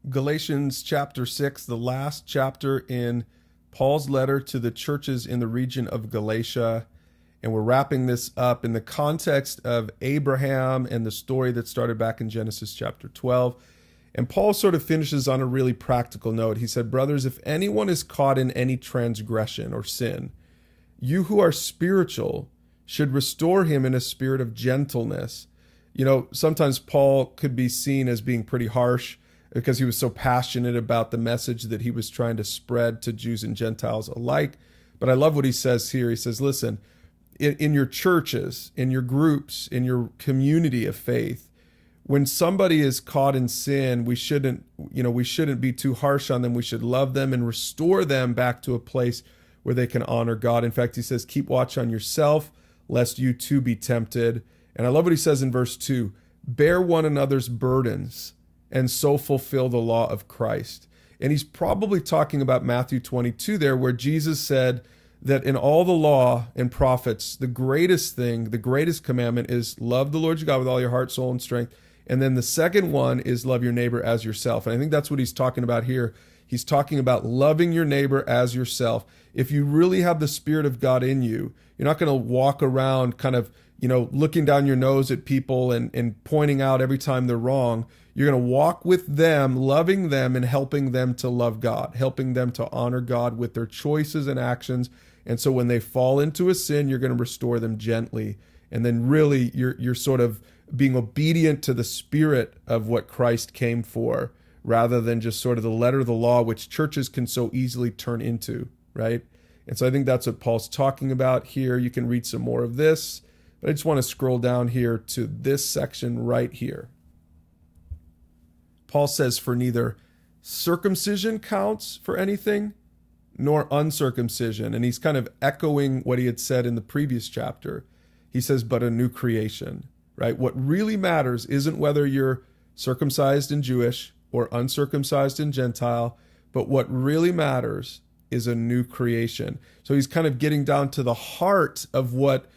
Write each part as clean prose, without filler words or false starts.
Galatians chapter 6, the last chapter in Paul's letter to the churches in the region of Galatia. And we're wrapping this up in the context of Abraham and the story that started back in Genesis chapter 12. And Paul sort of finishes on a really practical note. He said, brothers, if anyone is caught in any transgression or sin, you who are spiritual should restore him in a spirit of gentleness. You know, sometimes Paul could be seen as being pretty harsh because he was so passionate about the message that he was trying to spread to Jews and Gentiles alike. But I love what he says here. He says, listen, in your churches, in your groups, in your community of faith, when somebody is caught in sin, we shouldn't be too harsh on them. We should love them and restore them back to a place where they can honor God. In fact, he says, keep watch on yourself, lest you too be tempted. And I love what he says in verse 2, bear one another's burdens and so fulfill the law of Christ. And he's probably talking about Matthew 22 there, where Jesus said that in all the law and prophets, the greatest thing, the greatest commandment is love the Lord your God with all your heart, soul, and strength. And then the second one is love your neighbor as yourself. And I think that's what he's talking about here. He's talking about loving your neighbor as yourself. If you really have the Spirit of God in you, you're not going to walk around kind of, looking down your nose at people and pointing out every time they're wrong. You're going to walk with them, loving them and helping them to love God, helping them to honor God with their choices and actions. And so when they fall into a sin, you're going to restore them gently. And then really you're sort of being obedient to the spirit of what Christ came for, rather than just sort of the letter of the law, which churches can so easily turn into, right? And so I think that's what Paul's talking about here. You can read some more of this, but I just want to scroll down here to this section right here. Paul says, for neither circumcision counts for anything, nor uncircumcision. And he's kind of echoing what he had said in the previous chapter. He says, but a new creation, right? What really matters isn't whether you're circumcised and Jewish or uncircumcised and Gentile, but what really matters is a new creation. So he's kind of getting down to the heart of what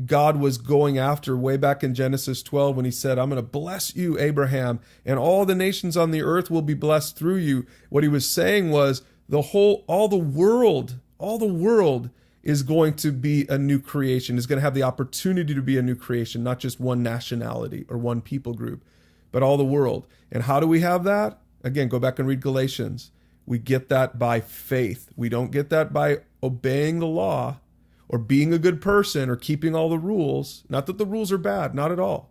God was going after way back in Genesis 12 when he said, I'm going to bless you, Abraham, and all the nations on the earth will be blessed through you. What he was saying was all the world is going to be a new creation, is going to have the opportunity to be a new creation, not just one nationality or one people group, but all the world. And how do we have that? Again, go back and read Galatians. We get that by faith. We don't get that by obeying the law or being a good person or keeping all the rules. Not that the rules are bad, not at all.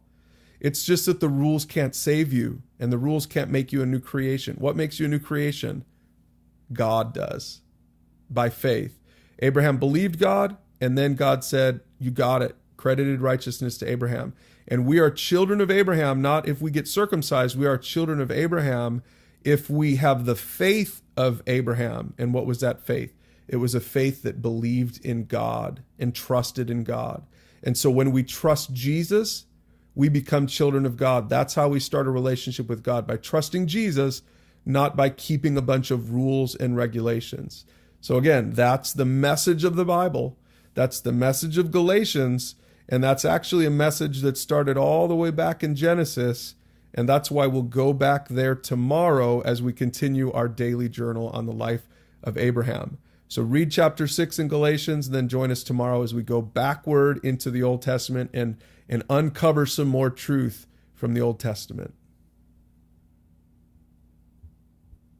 It's just that the rules can't save you and the rules can't make you a new creation. What makes you a new creation? God does, by faith. Abraham believed God, and then God said, you got it, credited righteousness to Abraham. And we are children of Abraham, not if we get circumcised. We are children of Abraham if we have the faith of Abraham. And what was that faith? It was a faith that believed in God and trusted in God. And so when we trust Jesus, we become children of God. That's how we start a relationship with God, by trusting Jesus, not by keeping a bunch of rules and regulations. So again, that's the message of the Bible. That's the message of Galatians. And that's actually a message that started all the way back in Genesis. And that's why we'll go back there tomorrow as we continue our daily journal on the life of Abraham. So read chapter 6 in Galatians, and then join us tomorrow as we go backward into the Old Testament and uncover some more truth from the Old Testament.